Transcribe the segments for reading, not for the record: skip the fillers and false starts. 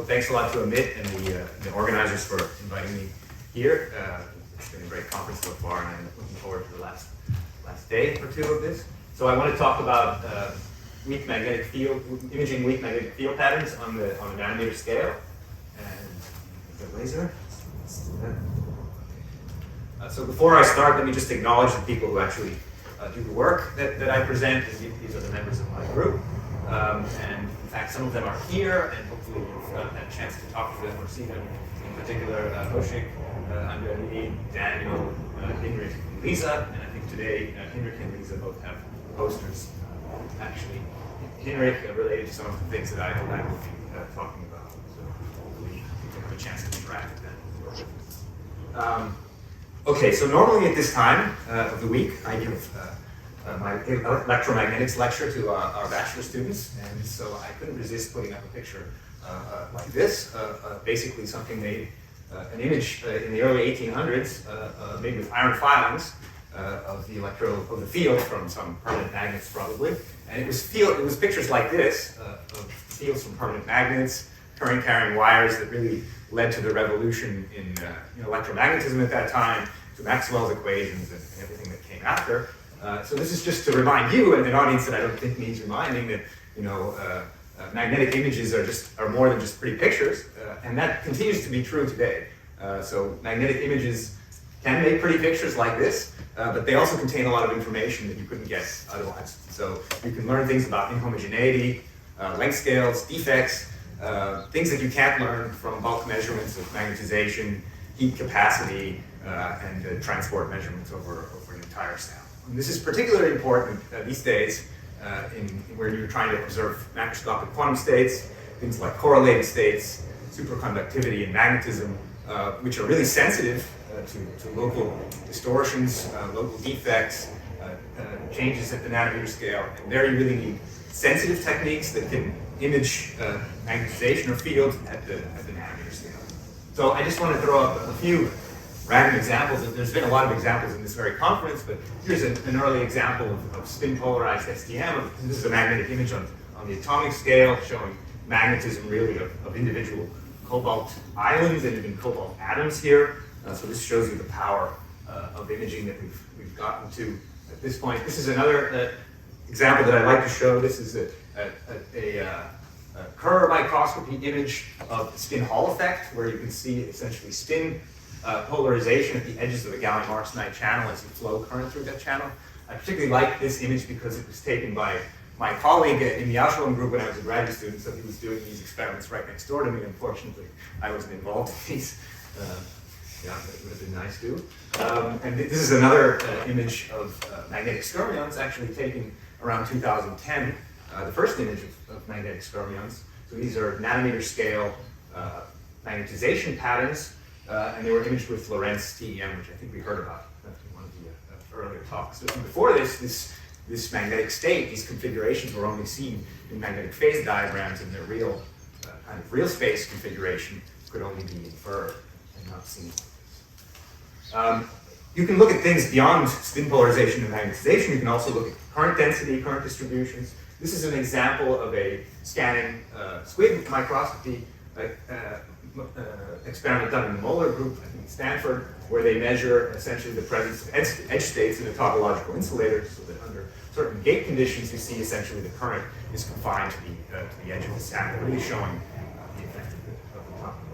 thanks a lot to Amit and the organizers for inviting me here. It's been a great conference so far, and I'm looking forward to the last day or two of this. So I want to talk about weak magnetic field, imaging weak magnetic field patterns on the nanometer scale. And the laser. Let's do that. So before I start, let me just acknowledge the people who actually do the work that I present. These are the members of my group. And in fact, some of them are here, and hopefully you've had a chance to talk to them or see them. In particular, Hoshik, Andrea, Daniel, Henrik, and Lisa. And I think today, Henrik and Lisa both have posters. Actually, Henrik related to some of the things that I will be talking about. So hopefully you have a chance to interact with them. Okay, so normally at this time of the week, I give my electromagnetics lecture to our bachelor students, and so I couldn't resist putting up a picture like this. Basically, something made an image in the early 1800s, made with iron filings of the field from some permanent magnets, probably. And it was pictures like this of fields from permanent magnets, current-carrying wires that really led to the revolution in electromagnetism at that time, to Maxwell's equations and everything that came after. So this is just to remind you, and an audience that I don't think needs reminding, that magnetic images are more than just pretty pictures, and that continues to be true today. So magnetic images can make pretty pictures like this, but they also contain a lot of information that you couldn't get otherwise. So you can learn things about inhomogeneity, length scales, defects, things that you can't learn from bulk measurements of magnetization, heat capacity, and transport measurements over an entire cell. And this is particularly important these days where you're trying to observe macroscopic quantum states, things like correlated states, superconductivity, and magnetism, which are really sensitive to local distortions, local defects, changes at the nanometer scale. And there you really need sensitive techniques that can image magnetization or field at the nanometer scale. So I just want to throw up a few random examples. There's been a lot of examples in this very conference, but here's an early example of spin-polarized STM. This is a magnetic image on the atomic scale showing magnetism really of individual cobalt islands and even cobalt atoms here. So this shows you the power of imaging that we've gotten to at this point. This is another example that I like to show. This is a Kerr microscopy image of the spin Hall effect, where you can see essentially spin polarization at the edges of a gallium arsenide channel as you flow current through that channel. I particularly like this image because it was taken by my colleague in the Auschwitz group when I was a graduate student, so he was doing these experiments right next door to me. Unfortunately, I wasn't involved in these. Yeah, it would have been nice too. And this is another image of magnetic skyrmions, actually taken around 2010, the first image of magnetic skyrmions. So these are nanometer scale magnetization patterns, and they were imaged with Lorentz TEM, which I think we heard about in one of the earlier talks. So before this magnetic state, these configurations were only seen in magnetic phase diagrams, and their real kind of real space configuration could only be inferred and not seen. You can look at things beyond spin polarization and magnetization. You can also look at current density, current distributions. This is an example of a scanning squid microscopy experiment done in the Moeller group, I think Stanford, where they measure essentially the presence of edge states in a topological insulator, so that under certain gate conditions you see essentially the current is confined to the edge of the sample, really showing the effect of the topological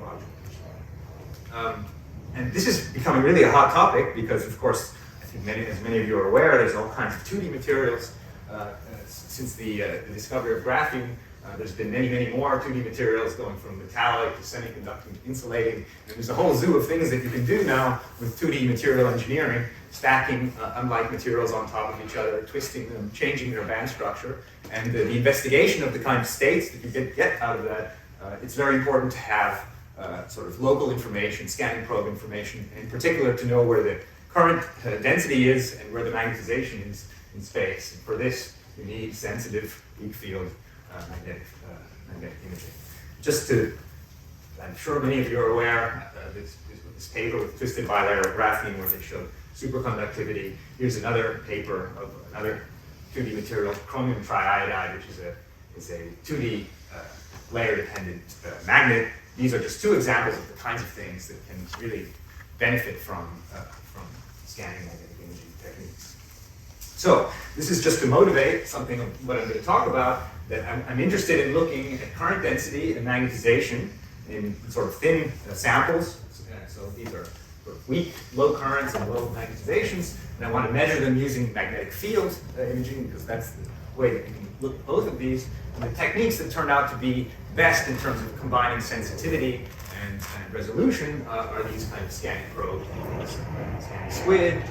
insulator. And this is becoming really a hot topic because, of course, I think as many of you are aware, there's all kinds of 2D materials. Since the discovery of graphene, there's been many more 2D materials going from metallic to semiconducting to insulating. And there's a whole zoo of things that you can do now with 2D material engineering, stacking unlike materials on top of each other, twisting them, changing their band structure. And the investigation of the kind of states that you get out of that, it's very important to have sort of local information, scanning probe information, in particular to know where the current density is and where the magnetization is in space. And for this, you need sensitive weak field magnetic imaging. I'm sure many of you are aware this paper with twisted bilateral graphene where they showed superconductivity. Here's another paper of another 2D material, chromium triiodide, which is a 2D layer-dependent magnet. These are just two examples of the kinds of things that can really benefit from scanning magnetic imaging techniques. So this is just to motivate something of what I'm going to talk about, that I'm interested in looking at current density and magnetization in sort of thin samples. So these are sort of weak, low currents and low magnetizations, and I want to measure them using magnetic field imaging, because that's the way that you can look at both of these. And the techniques that turned out to be best in terms of combining sensitivity and resolution are these kind of scanning probe techniques, scanning squid,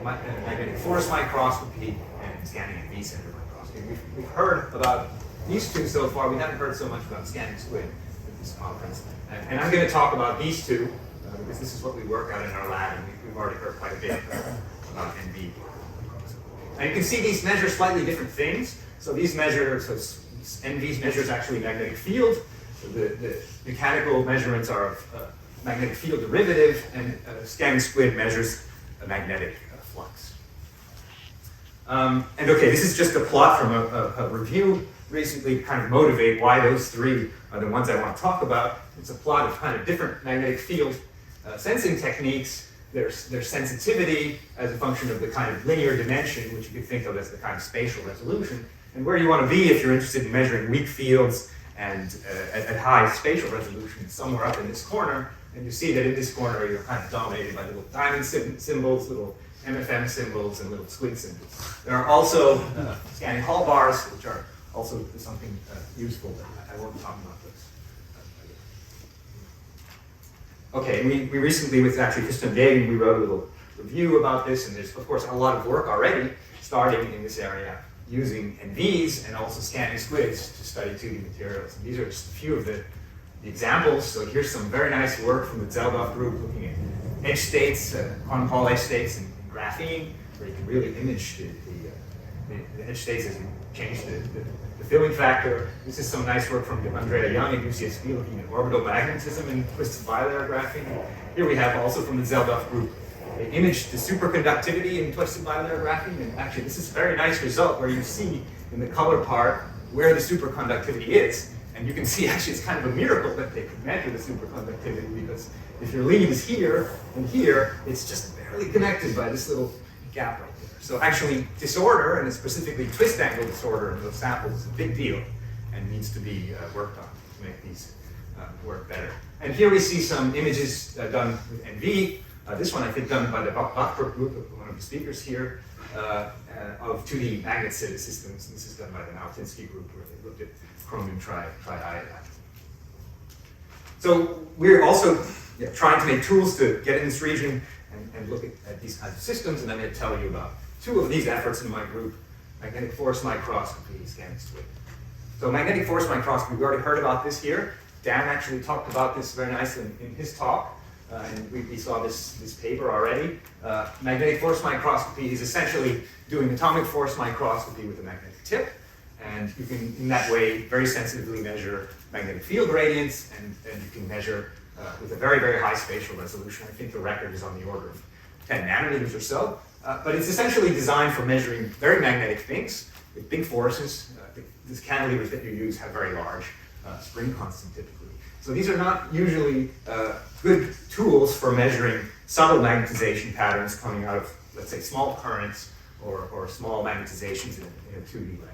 magnetic force microscopy, and scanning NV center microscopy. We've heard about these two so far. We haven't heard so much about scanning squid at this conference. And I'm going to talk about these two, because this is what we work out in our lab, and we've already heard quite a bit about NV. And you can see these measure slightly different things. So these measure, so NV measures actually magnetic field. So the mechanical measurements are of magnetic field derivative, and scanning squid measures a magnetic flux. And okay, this is just a plot from a review recently, kind of motivate why those three are the ones I want to talk about. It's a plot of kind of different magnetic field sensing techniques. There's sensitivity as a function of the kind of linear dimension, which you could think of as the kind of spatial resolution, and where you want to be if you're interested in measuring weak fields and at high spatial resolution, somewhere up in this corner. And you see that in this corner you're kind of dominated by little diamond symbols, little MFM symbols, and little squid symbols. There are also scanning Hall bars, which are also something useful, but I won't talk about those. Okay, we recently, with actually Christian Degen, we wrote a little review about this, and there's of course a lot of work already starting in this area using NVs and also scanning squids to study 2D materials. And these are just a few of the examples. So here's some very nice work from the Zeldov group looking at edge states, quantum Hall edge states in graphene, where you can really image the edge states as you change the filling factor. This is some nice work from Andrea Young at UCSB looking at orbital magnetism in twisted bilayer graphene. Here we have also from the Zeldov group, they imaged the superconductivity in twisted bilayer graphene, and actually this is a very nice result where you see in the color part where the superconductivity is. And you can see actually it's kind of a miracle that they could measure the superconductivity, because if your lead is here and here, it's just barely connected by this little gap right there. So actually disorder, and specifically twist angle disorder in those samples, is a big deal and needs to be worked on to make these work better. And here we see some images done with NV. This one I think done by the Bachbrook group, one of the speakers here, of 2D magnet systems. This is done by the Maltinsky group, where they looked at chromium triiodide. So we're also trying to make tools to get in this region and look at these kinds of systems, and I'm going to tell you about two of these efforts in my group: magnetic force microscopy, scanning squid. So magnetic force microscopy, we already heard about this here. Dan actually talked about this very nicely in his talk, and we saw this paper already. Magnetic force microscopy is essentially doing atomic force microscopy with a magnetic tip, and you can, in that way, very sensitively measure magnetic field gradients, and you can measure with a very, very high spatial resolution. I think the record is on the order of 10 nanometers or so. But it's essentially designed for measuring very magnetic things with big forces. These cantilevers that you use have very large spring constant typically. So these are not usually good tools for measuring subtle magnetization patterns coming out of, let's say, small currents or small magnetizations in a 2D layer.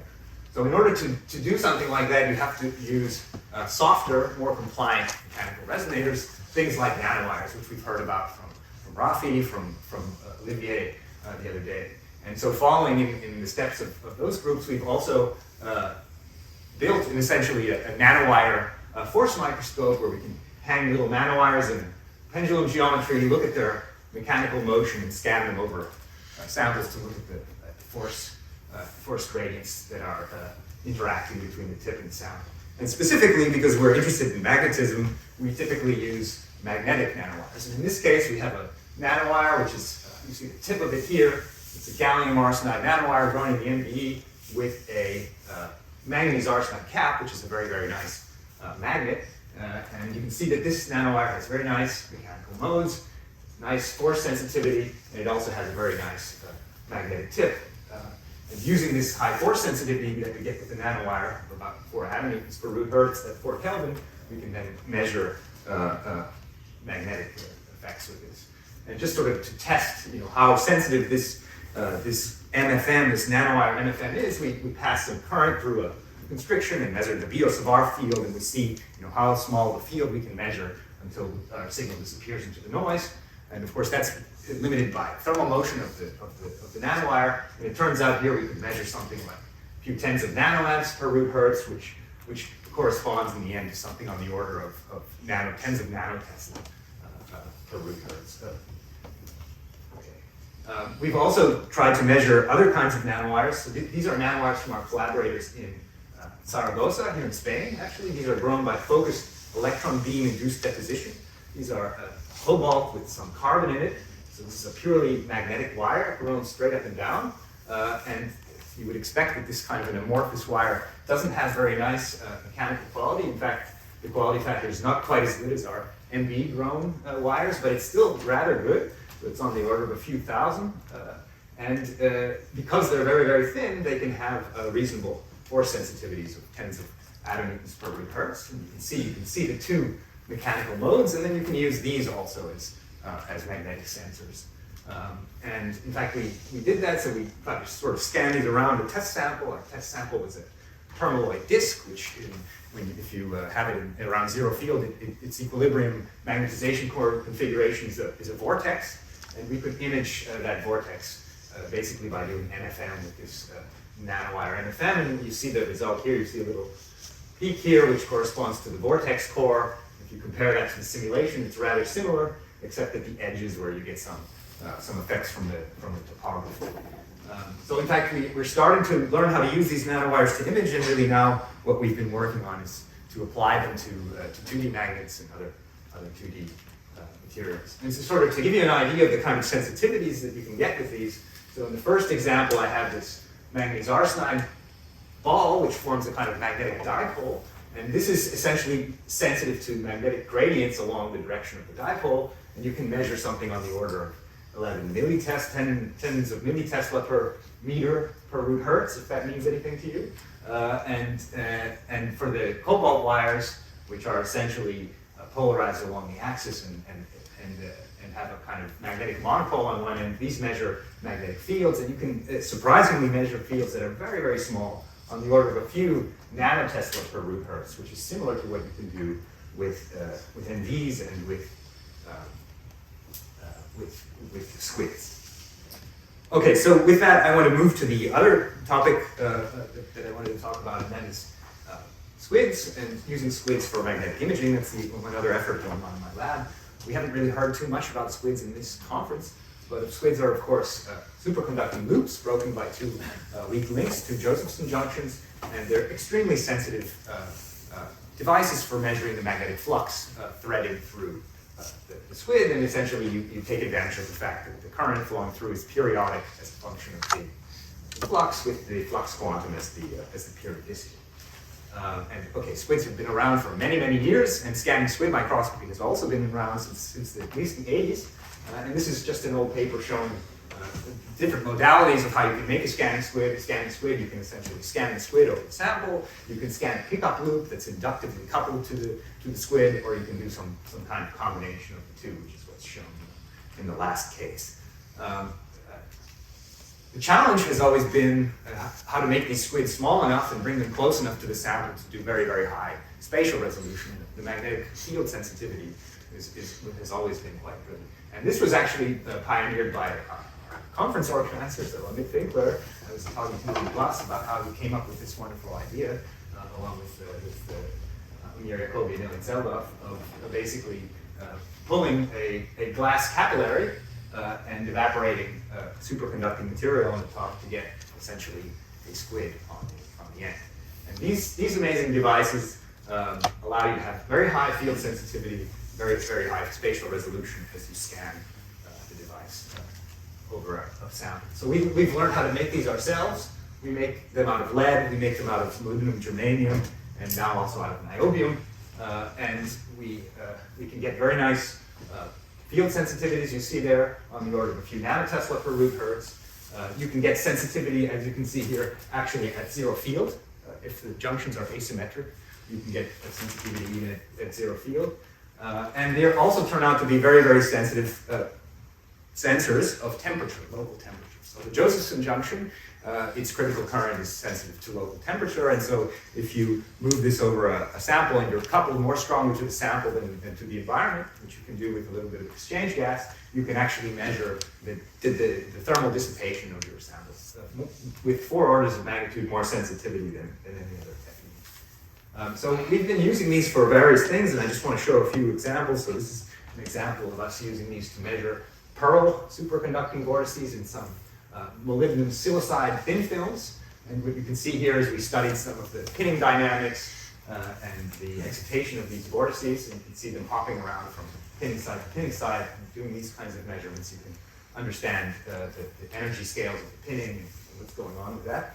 So in order to do something like that, you have to use softer, more compliant mechanical resonators, things like nanowires, which we've heard about from Rafi, from Olivier the other day. And so following in the steps of those groups, we've also built essentially a nanowire force microscope where we can hang little nanowires in pendulum geometry, look at their mechanical motion, and scan them over samples to look at the force gradients that are interacting between the tip and the sound. And specifically, because we're interested in magnetism, we typically use magnetic nanowires. And in this case, we have a nanowire, which is, you see the tip of it here. It's a gallium arsenide nanowire running the MBE with a manganese arsenide cap, which is a very, very nice magnet. And you can see that this nanowire has very nice mechanical modes, nice force sensitivity, and it also has a very nice magnetic tip. And using this high force sensitivity that we get with the nanowire of about 4 atomnewtons per root hertz at 4 Kelvin, we can then measure magnetic effects with this. And just sort of to test, how sensitive this MFM, this nanowire MFM is, we pass some current through a constriction and measure the bios of our field, and we see, how small the field we can measure until our signal disappears into the noise. And of course, that's limited by thermal motion of the nanowire. And it turns out here we could measure something like a few tens of nanoamps per root hertz, which corresponds in the end to something on the order of tens of nanotesla per root hertz. We've also tried to measure other kinds of nanowires. So these are nanowires from our collaborators in Zaragoza, here in Spain, actually. These are grown by focused electron beam induced deposition. These are cobalt with some carbon in it. So this is a purely magnetic wire grown straight up and down. And you would expect that this kind of an amorphous wire doesn't have very nice mechanical quality. In fact, the quality factor is not quite as good as our MB grown wires, but it's still rather good. So it's on the order of a few thousand. And because they're very, very thin, they can have reasonable force sensitivities of tens of atomnewtons per root hertz. And you can see the two mechanical modes, and then you can use these also as magnetic sensors. And in fact, we did that, so we sort of scanned these around a test sample. Our test sample was a permalloy disk, which if you have it in around zero field, its equilibrium magnetization core configuration is a vortex. And we could image that vortex basically by doing NFM with this nanowire NFM. And you see the result here. You see a little peak here, which corresponds to the vortex core. If you compare that to the simulation, it's rather similar, except at the edges where you get some effects from the topography. So in fact, we're starting to learn how to use these nanowires to image, and really now what we've been working on is to apply them to 2D magnets and other 2D materials. And so sort of to give you an idea of the kind of sensitivities that you can get with these, so in the first example, I have this manganese arsenide ball, which forms a kind of magnetic dipole. And this is essentially sensitive to magnetic gradients along the direction of the dipole. And you can measure something on the order of 11 tens of millitesla per meter per root hertz, if that means anything to you. And for the cobalt wires, which are essentially polarized along the axis and have a kind of magnetic monopole on one end, these measure magnetic fields, and you can surprisingly measure fields that are very, very small, on the order of a few nanotesla per root hertz, which is similar to what you can do with NVs and with squids. Okay, so with that, I want to move to the other topic that I wanted to talk about, and that is squids, and using squids for magnetic imaging. That's one other effort going on in my lab. We haven't really heard too much about squids in this conference, but squids are, of course, superconducting loops broken by two weak links, two Josephson junctions, and they're extremely sensitive devices for measuring the magnetic flux threaded through the squid, and essentially you take advantage of the fact that the current flowing through is periodic as a function of the flux, with the flux quantum as the periodicity. And okay, squids have been around for many, many years, and scanning squid microscopy has also been around since at least the 80s. And this is just an old paper showing different modalities of how you can make a scanning squid. A scanning squid, you can essentially scan the squid over the sample. You can scan a pickup loop that's inductively coupled to the squid, or you can do some kind of combination of the two, which is what's shown in the last case. The challenge has always been how to make these squids small enough and bring them close enough to the sample to do very, very high spatial resolution. The magnetic field sensitivity has always been quite good. And this was actually pioneered by our conference organizer, so Amit Finkler. I was talking to him in class about how he came up with this wonderful idea, along with Amir Yacobi and Elin Zeldov, of basically pulling a glass capillary and evaporating superconducting material on the top to get essentially a squid on the end. And these amazing devices allow you to have very high field sensitivity, very, very high spatial resolution as you scan the device over a sample. So we've learned how to make these ourselves. We make them out of lead, we make them out of molybdenum, germanium, and now also out of niobium. And we can get very nice field sensitivities you see there on the order of a few nanotesla per root hertz. You can get sensitivity, as you can see here, actually at zero field. If the junctions are asymmetric, you can get a sensitivity even at zero field. And they also turn out to be very, very sensitive sensors of temperature, local temperature. So the Josephson junction, its critical current is sensitive to local temperature, and so if you move this over a sample and you're coupled more strongly to the sample than to the environment, which you can do with a little bit of exchange gas, you can actually measure the thermal dissipation of your samples with 4 orders of magnitude more sensitivity than any other technique. So we've been using these for various things, and I just want to show a few examples. So this is an example of us using these to measure pearl superconducting vortices in some molybdenum silicide thin films. And what you can see here is we studied some of the pinning dynamics and the excitation of these vortices, and you can see them hopping around from pinning side to pinning side. And doing these kinds of measurements, you can understand the energy scales of the pinning and what's going on with that.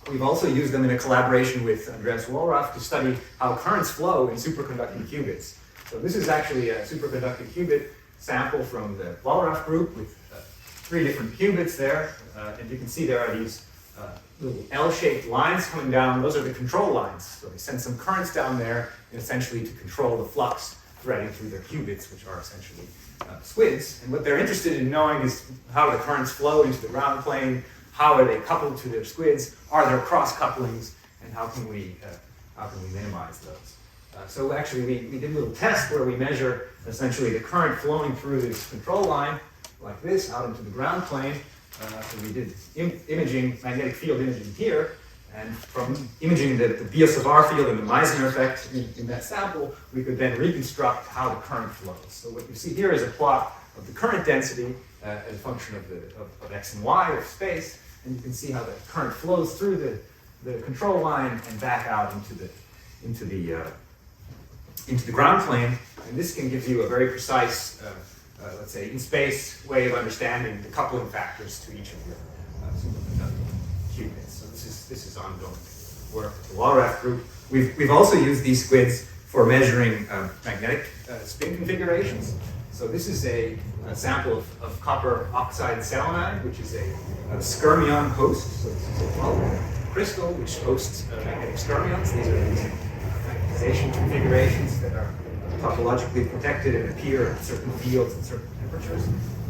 We've also used them in a collaboration with Andreas Wallraff to study how currents flow in superconducting qubits. So this is actually a superconducting qubit sample from the Wallraff group with 3 different qubits there. And you can see there are these little L-shaped lines coming down. Those are the control lines. So they send some currents down there, essentially to control the flux threading through their qubits, which are essentially squids. And what they're interested in knowing is how the currents flow into the ground plane, how are they coupled to their squids, are there cross-couplings, and how can we minimize those. So actually we did a little test where we measure essentially the current flowing through this control line like this out into the ground plane. So we did imaging, magnetic field imaging here, and from imaging the Biot-Savart field and the Meissner effect in that sample, we could then reconstruct how the current flows. So what you see here is a plot of the current density as a function of x and y of space, and you can see how the current flows through the control line and back out into the ground plane. And this can give you a very precise, let's say, in-space way of understanding the coupling factors to each of your superconducting qubits. So this is ongoing work with the Wallraff group. We've also used these squids for measuring magnetic spin configurations. So this is a sample of copper oxide selenide, which is a skyrmion host. So this is a 12 crystal which hosts magnetic skyrmions. These are these magnetization configurations that are topologically protected and appear at certain fields and certain temperatures.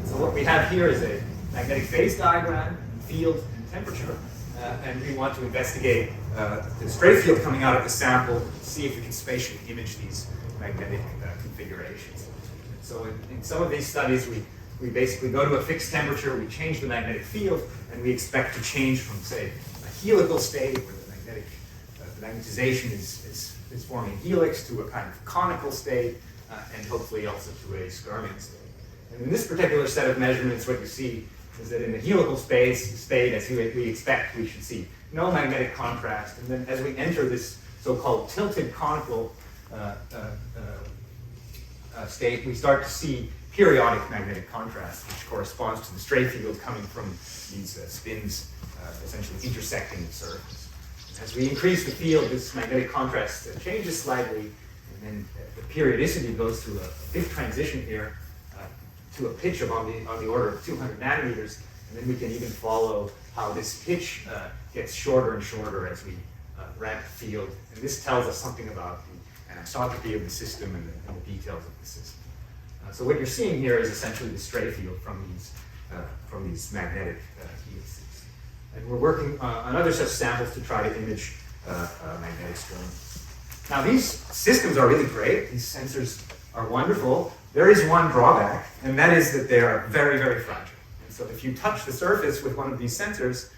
So what we have here is a magnetic phase diagram, field and temperature, and we want to investigate the stray field coming out of the sample, see if we can spatially image these magnetic configurations. So in some of these studies, we basically go to a fixed temperature, we change the magnetic field, and we expect to change from, say, a helical state where the magnetization is forming a helix to a kind of conical state, and hopefully also to a skyrmion state. And in this particular set of measurements, what you see is that in the helical state, as we expect, we should see no magnetic contrast. And then as we enter this so-called tilted conical state, we start to see periodic magnetic contrast, which corresponds to the stray field coming from these spins essentially intersecting the surface. As we increase the field, this magnetic contrast changes slightly, and then the periodicity goes through a fifth transition here to a pitch of on the order of 200 nanometers, and then we can even follow how this pitch gets shorter and shorter as we ramp the field. And this tells us something about the anisotropy of the system and the details of the system. So what you're seeing here is essentially the stray field from these magnetic helices. And we're working on other such samples to try to image magnetic streams. Now these systems are really great. These sensors are wonderful. There is one drawback, and that is that they are very, very fragile. And so if you touch the surface with one of these sensors,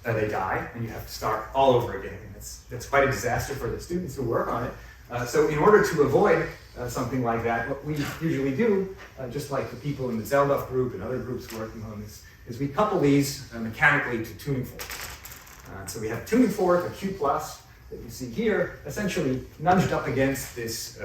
they die, and you have to start all over again. And that's quite a disaster for the students who work on it. So in order to avoid something like that, what we usually do, just like the people in the Zeldov group and other groups working on this, is we couple these mechanically to tuning forks. So we have tuning fork, a Q plus, that you see here, essentially nudged up against this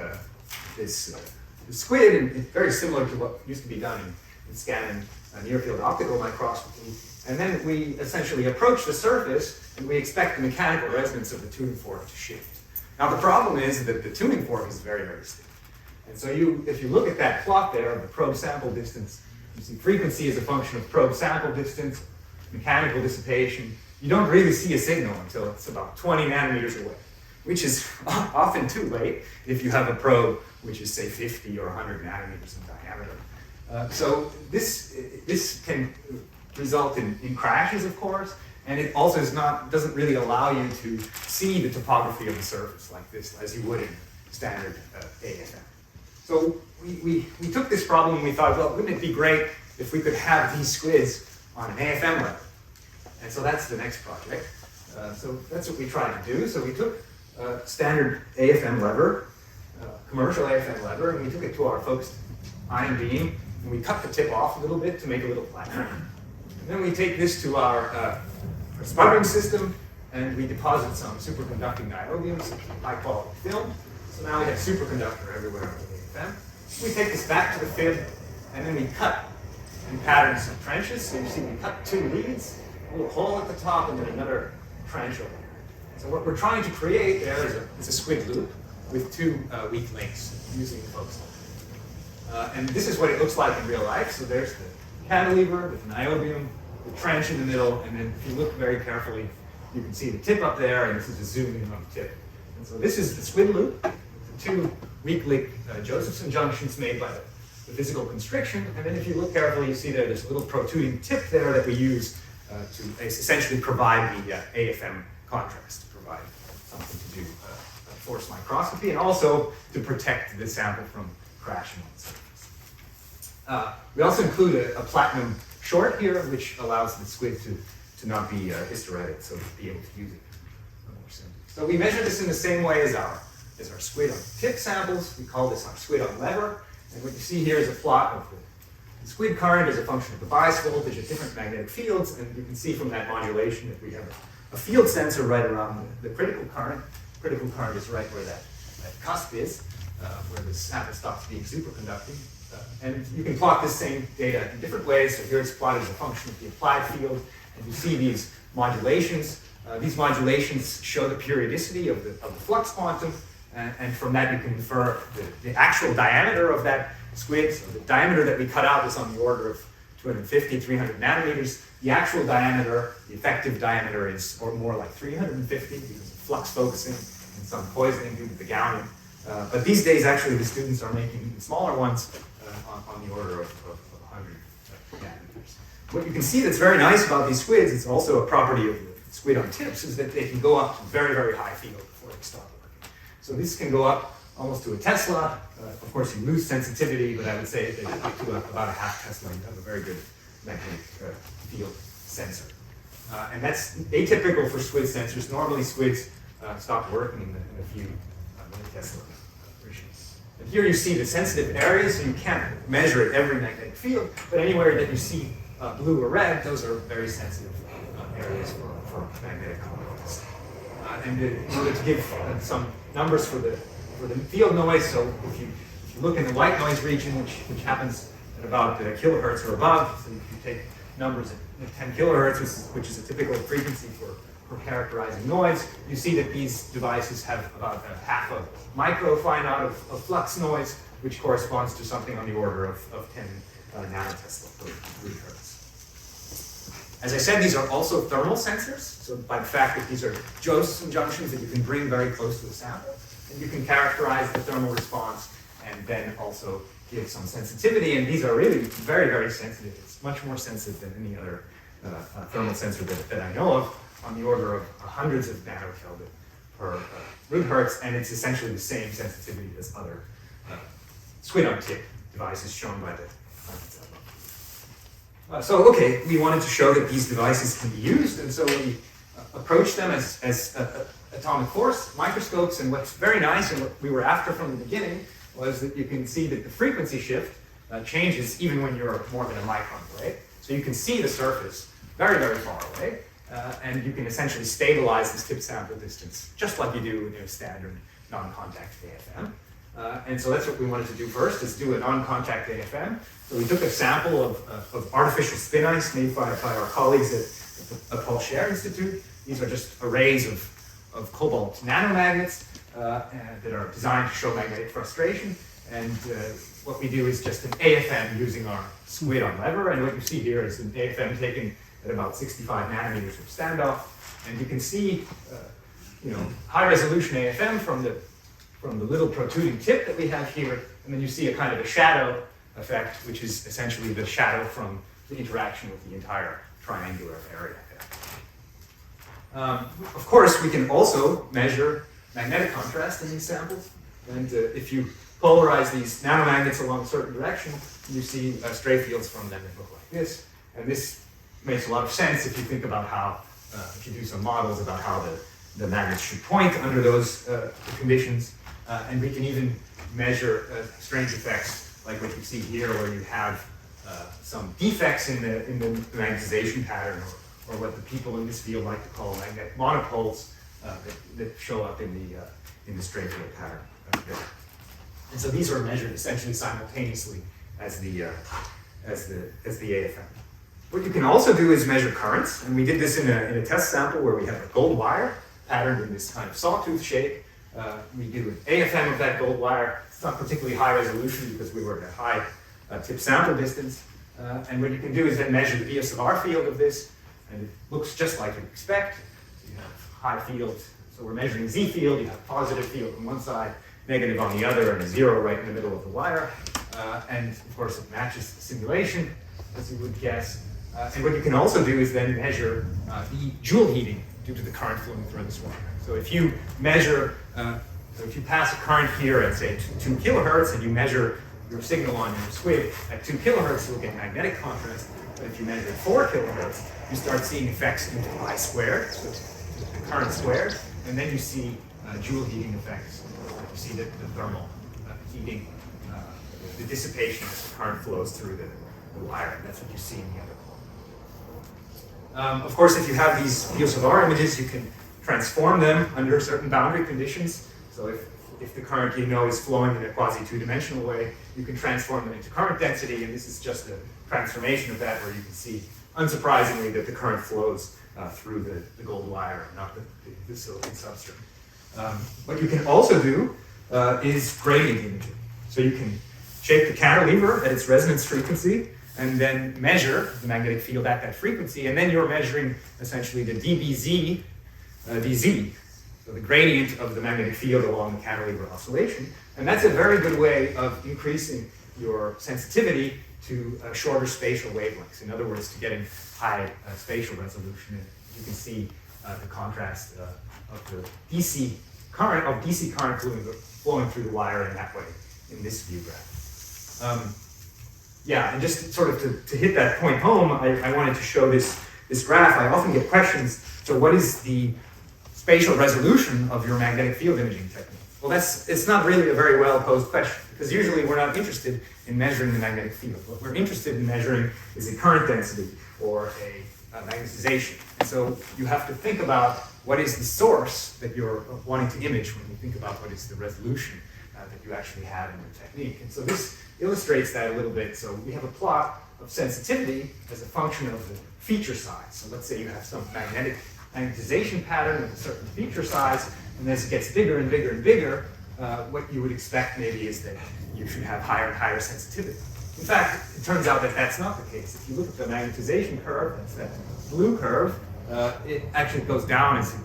squid, and it's very similar to what used to be done in scanning near-field optical microscopy. And then we essentially approach the surface, and we expect the mechanical resonance of the tuning fork to shift. Now the problem is that the tuning fork is very, very stiff. And so if you look at that plot there of the probe sample distance You see frequency is a function of probe sample distance, mechanical dissipation. You don't really see a signal until it's about 20 nanometers away, which is often too late if you have a probe which is, say, 50 or 100 nanometers in diameter. So this can result in crashes, of course, and it also doesn't really allow you to see the topography of the surface like this, as you would in standard AFM. So we took this problem and we thought, well, wouldn't it be great if we could have these squids on an AFM level? And so that's the next project. So that's what we tried to do. So we took a standard AFM lever, commercial AFM lever, and we took it to our focused ion beam, and we cut the tip off a little bit to make a little flatter. And then we take this to our sputtering system, and we deposit some superconducting niobium, some high-quality film. So now we have superconductor everywhere on the AFM. We take this back to the fib, and then we cut and pattern some trenches. So you see we cut 2 leads, a little hole at the top, and then another trench over there. So what we're trying to create there is a squid loop with 2 weak links using the focus. And this is what it looks like in real life. So there's the cantilever with the niobium, the trench in the middle, and then if you look very carefully, you can see the tip up there, and this is a zoom in on the tip. And so this is the squid loop, the 2 weak link Josephson junctions made by the physical constriction. And then if you look carefully, you see there's a little protruding tip there that we use to essentially provide the AFM contrast, to provide something to do force microscopy, and also to protect the sample from crashing on the surface. We also include a platinum short here, which allows the squid to not be hysteretic, so to be able to use it more simply. So we measure this in the same way as our squid on tip samples. We call this our squid on lever. And what you see here is a plot of the squid current as a function of the bias voltage at different magnetic fields, and you can see from that modulation that we have a field sensor right around the critical current. Critical current is right where that cusp is, where the sample stops being superconducting. And you can plot this same data in different ways. So here it's plotted as a function of the applied field, and you see these modulations. These modulations show the periodicity of the flux quantum, and from that you can infer the actual diameter of that squid. So the diameter that we cut out is on the order of 250, 300 nanometers. The actual diameter, the effective diameter, is more like 350 because of flux focusing and some poisoning due to the gallium. But these days, actually, the students are making even smaller ones on the order of 100 nanometers. What you can see that's very nice about these squids, it's also a property of the squid on tips, is that they can go up to very, very high field before they stop working. So this can go up almost to a Tesla. Of course, you lose sensitivity, but I would say that up to about a half Tesla, you have a very good magnetic field sensor. And that's atypical for squid sensors. Normally, squids stop working in a few Tesla regimes. And here you see the sensitive areas, so you can't measure at every magnetic field, but anywhere that you see blue or red, those are very sensitive areas for magnetic contrast. And in order to give some numbers for the field noise, so if you look in the white noise region, which happens at about kilohertz or above, so if you take numbers at 10 kilohertz, which is a typical frequency for characterizing noise, you see that these devices have about half a microfinite of flux noise, which corresponds to something on the order of 10 nanotesla per hertz. As I said, these are also thermal sensors, so by the fact that these are Josephson junctions that you can bring very close to the sample, and you can characterize the thermal response and then also give some sensitivity, and these are really very, very sensitive. It's much more sensitive than any other thermal sensor that I know of, on the order of hundreds of nanokelvin per root hertz, and it's essentially the same sensitivity as other squid-on-tip devices shown by the So, okay, we wanted to show that these devices can be used, and so we approached them as atomic force microscopes, and what's very nice and what we were after from the beginning was that you can see that the frequency shift changes even when you're more than a micron away. So you can see the surface very, very far away. And you can essentially stabilize this tip sample distance, just like you do in a standard non-contact AFM. And so that's what we wanted to do first, is do a non-contact AFM. So we took a sample of artificial spin ice made by our colleagues at the Paul Scher Institute. These are just arrays of cobalt nanomagnets that are designed to show magnetic frustration. And what we do is just an AFM using our squid on lever. And what you see here is an AFM taken at about 65 nanometers of standoff. And you can see, high resolution AFM from the little protruding tip that we have here. And then you see a kind of a shadow effect, which is essentially the shadow from the interaction with the entire triangular area there. Of course, we can also measure magnetic contrast in these samples. And if you polarize these nanomagnets along a certain direction, you see stray fields from them that look like this. And this makes a lot of sense if you think about how, if you do some models about how the magnets should point under those conditions. And we can even measure strange effects like what you see here, where you have some defects in the magnetization pattern, or what the people in this field like to call magnetic monopoles that show up in the stray field pattern. And so these are measured essentially simultaneously as the AFM. What you can also do is measure currents, and we did this in a test sample where we have a gold wire patterned in this kind of sawtooth shape. We do an AFM of that gold wire. It's not particularly high resolution because we were at a high tip sample distance. And what you can do is then measure the V sub R field of this, and it looks just like you'd expect. So you have high field, so we're measuring Z field, you have positive field on one side, negative on the other, and a zero right in the middle of the wire. And of course it matches the simulation, as you would guess. And what you can also do is then measure the joule heating due to the current flowing through this wire. So if you measure, so if you pass a current here at say 2 kilohertz and you measure your signal on your squid at 2 kilohertz, you'll get magnetic contrast. But if you measure at 4 kilohertz, you start seeing effects into I squared, so the current squared, and then you see joule heating effects. You see the thermal heating, the dissipation as the current flows through the wire, and that's what you see in the other column. Of course, if you have these V sub R images, you can transform them under certain boundary conditions. So if the current is flowing in a quasi-two-dimensional way, you can transform them into current density, and this is just a transformation of that where you can see, unsurprisingly, that the current flows through the gold wire, not the silicon substrate. What you can also do is gradient imaging. So you can shape the cantilever at its resonance frequency and then measure the magnetic field at that frequency, and then you're measuring essentially the dBz dZ, so the gradient of the magnetic field along the cantilever oscillation. And that's a very good way of increasing your sensitivity to shorter spatial wavelengths. In other words, to getting high spatial resolution. And you can see the contrast of the DC current flowing through the wire in that way in this view graph. And just sort of to hit that point home, I wanted to show this graph. I often get questions, so what is the spatial resolution of your magnetic field imaging technique? Well, it's not really a very well posed question, because usually we're not interested in measuring the magnetic field. What we're interested in measuring is a current density or a magnetization. And so you have to think about what is the source that you're wanting to image when you think about what is the resolution that you actually have in your technique. And so this illustrates that a little bit. So we have a plot of sensitivity as a function of the feature size. So let's say you have some magnetization pattern with a certain feature size, and as it gets bigger and bigger and bigger, what you would expect maybe is that you should have higher and higher sensitivity. In fact, it turns out that that's not the case. If you look at the magnetization curve, that's that blue curve, it actually goes down as the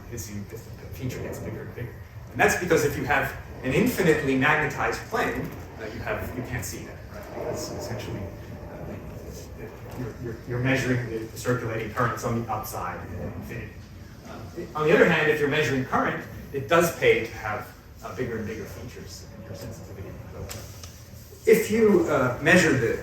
feature gets bigger and bigger. And that's because if you have an infinitely magnetized plane, you can't see that, right? Because essentially you're measuring the circulating currents on the outside at infinity. On the other hand, if you're measuring current, it does pay to have bigger and bigger features in your sensitivity. So, if you measure the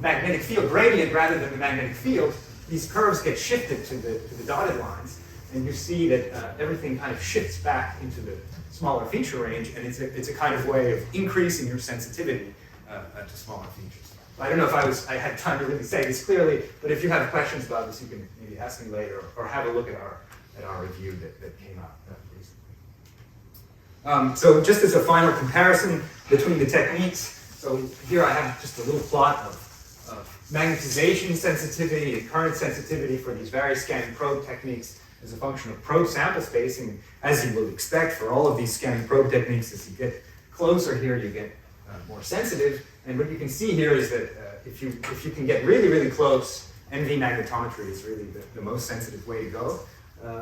magnetic field gradient rather than the magnetic field, these curves get shifted to the dotted lines, and you see that everything kind of shifts back into the smaller feature range, and it's a kind of way of increasing your sensitivity to smaller features. I don't know if I had time to really say this clearly, but if you have questions about this, you can maybe ask me later or have a look at our review that came out recently. So just as a final comparison between the techniques, so here I have just a little plot of magnetization sensitivity and current sensitivity for these various scanning probe techniques as a function of probe sample spacing. As you would expect for all of these scanning probe techniques, as you get closer here, you get more sensitive. And what you can see here is that if you can get really, really close, NV magnetometry is really the most sensitive way to go.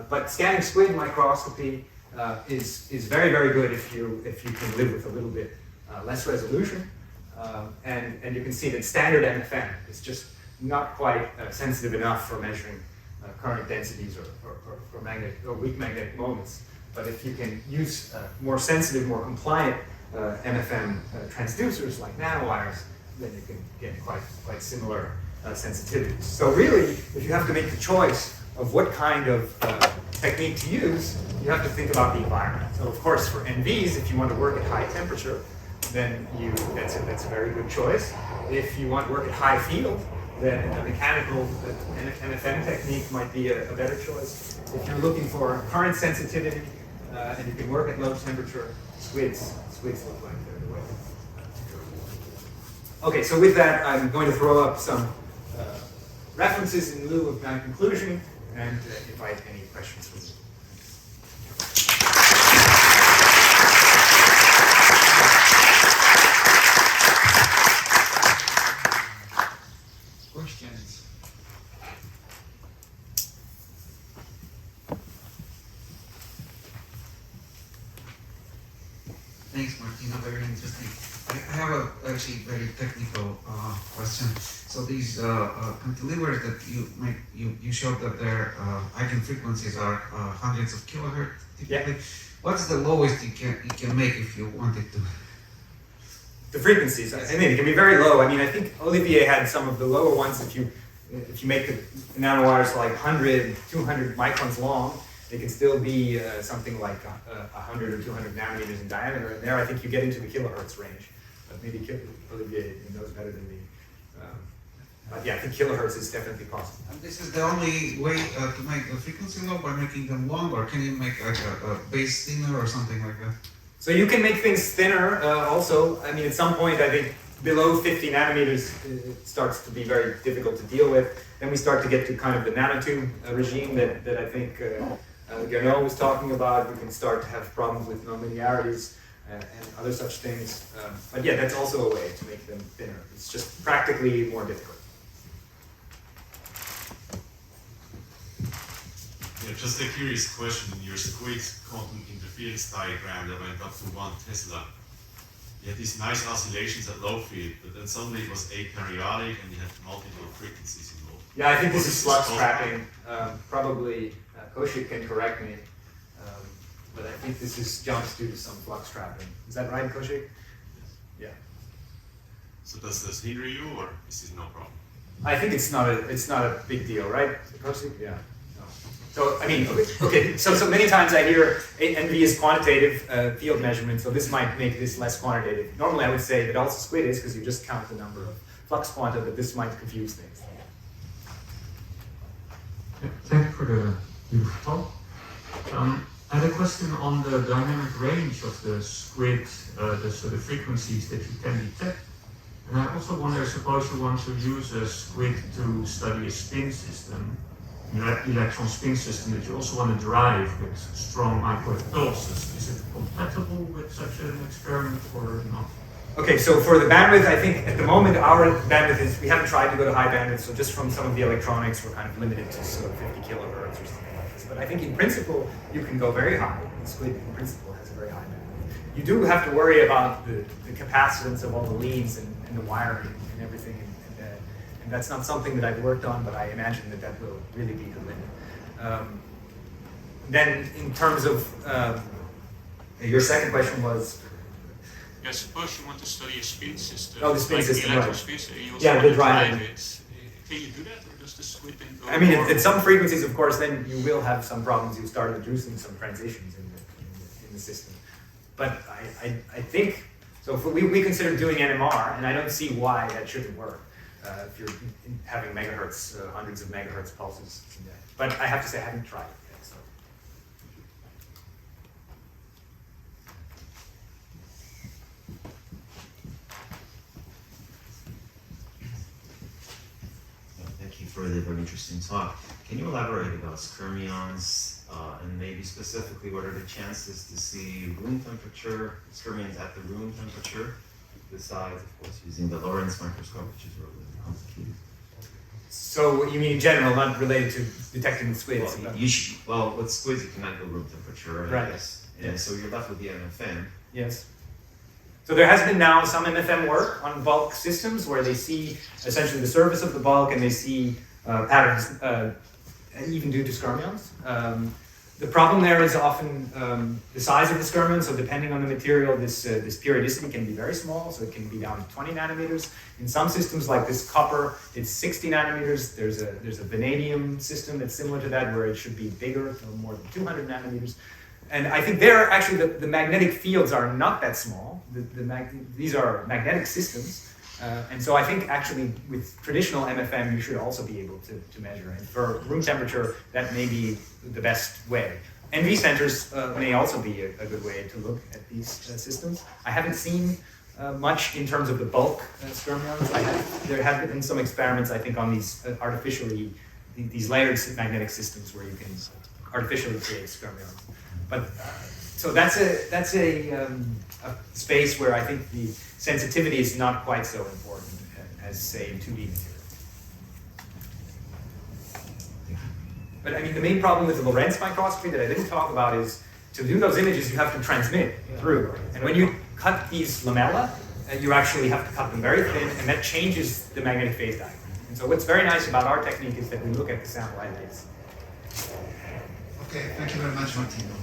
But scanning squid microscopy is very, very good if you can live with a little bit less resolution. And you can see that standard MFM is just not quite sensitive enough for measuring current densities or weak magnetic moments. But if you can use more sensitive, more compliant MFM transducers like nanowires, then you can get quite similar sensitivities. So really, if you have to make the choice of what kind of technique to use, you have to think about the environment. So of course, for NVs, if you want to work at high temperature, then that's a very good choice. If you want to work at high field, then a mechanical MFM technique might be a better choice. If you're looking for current sensitivity and you can work at low temperature, squids look like they're the way to go. Okay, so with that, I'm going to throw up some references in lieu of my conclusion and invite any questions from you. Questions? Thanks, Martino. Very interesting. I have a actually very technical question. So these cantilevers that you showed that their eigenfrequencies are hundreds of kilohertz typically. Yeah. What's the lowest you can make if you wanted to? The frequencies, I mean, it can be very low. I mean, I think Olivier had some of the lower ones. If you make the nanowires like 100, 200 microns long, they can still be something like 100 or 200 nanometers in diameter. And there, I think you get into the kilohertz range. But maybe Olivier knows better than me. But yeah, I think kilohertz is definitely possible. And this is the only way to make the frequency low, by making them long, or can you make like a base thinner or something like that? So you can make things thinner also. I mean, at some point, I think below 50 nanometers, it starts to be very difficult to deal with. Then we start to get to kind of the nanotube regime that I think Gernot was talking about. We can start to have problems with nonlinearities and other such things. But yeah, that's also a way to make them thinner. It's just practically more difficult. Yeah, just a curious question. In your squid quantum interference diagram that went up to 1 Tesla, you had these nice oscillations at low field, but then suddenly it was aperiodic and you had multiple frequencies involved. Yeah, I think this is flux trapping. Probably Koshik can correct me, but I think this is jumps due to some flux trapping. Is that right, Koshik? Yes. Yeah. So does this hinder you, or is this no problem? I think it's not a big deal, right, Koshik? Yeah. No. So I mean, okay. So many times I hear NV is quantitative field measurement, so this might make this less quantitative. Normally I would say that also squid is because you just count the number of flux quanta, but this might confuse things. Thank you for the beautiful talk. I had a question on the dynamic range of the squid, the sort of frequencies that you can detect. And I also wonder, suppose you want to use a squid to study a spin system, electron spin system that you also want to drive with strong microwave pulses. Is it compatible with such an experiment or not? Okay, so for the bandwidth, I think at the moment our bandwidth is, we haven't tried to go to high bandwidth, so just from some of the electronics, we're kind of limited to sort of 50 kilohertz or something like this. But I think in principle, you can go very high. The squid in principle has a very high bandwidth. You do have to worry about the capacitance of all the leads and the wiring and everything. And that's not something that I've worked on, but I imagine that will really be the limit. Then in terms of, your second question was, yeah, suppose you want to study a spin system. Oh, the spin like system, electron right. spin system, you also Yeah, want the to drive driving. it. Can you do that, or does the squid then go? I mean, more- at some frequencies, of course, then you will have some problems. You start introducing some transitions in the system. But I think, so if we consider doing NMR, and I don't see why that shouldn't work if you're having megahertz, hundreds of megahertz pulses in there. But I have to say, I haven't tried it yet. So. Thank you for the very interesting talk. Can you elaborate about skyrmions and maybe specifically what are the chances to see room temperature, skyrmions at the room temperature besides, of course, using the Lorentz microscope, which is really complicated? So you mean in general, not related to detecting squids? Well, with squids, you cannot go room temperature, Right. I guess. And so you're left with the MFM. Yes. So there has been now some MFM work on bulk systems where they see essentially the surface of the bulk and they see patterns even due to skyrmions. The problem there is often the size of the skyrmion. So depending on the material, this periodicity can be very small. So it can be down to 20 nanometers. In some systems like this copper, it's 60 nanometers. There's a vanadium system that's similar to that where it should be bigger, so more than 200 nanometers. And I think there actually the magnetic fields are not that small. These are magnetic systems. And so I think actually with traditional MFM, you should also be able to measure. And for room temperature, that may be the best way. NV centers may also be a good way to look at these systems. I haven't seen much in terms of the bulk skyrmions. There have been some experiments, I think, on these these layered magnetic systems where you can artificially create skyrmions. But so that's a space where I think the sensitivity is not quite so important as, say, in 2D material. But I mean, the main problem with the Lorentz microscopy that I didn't talk about is to do those images, you have to transmit through. And when you cut these lamella, you actually have to cut them very thin, and that changes the magnetic phase diagram. And so what's very nice about our technique is that we look at the sample as is. Okay, thank you very much, Martino.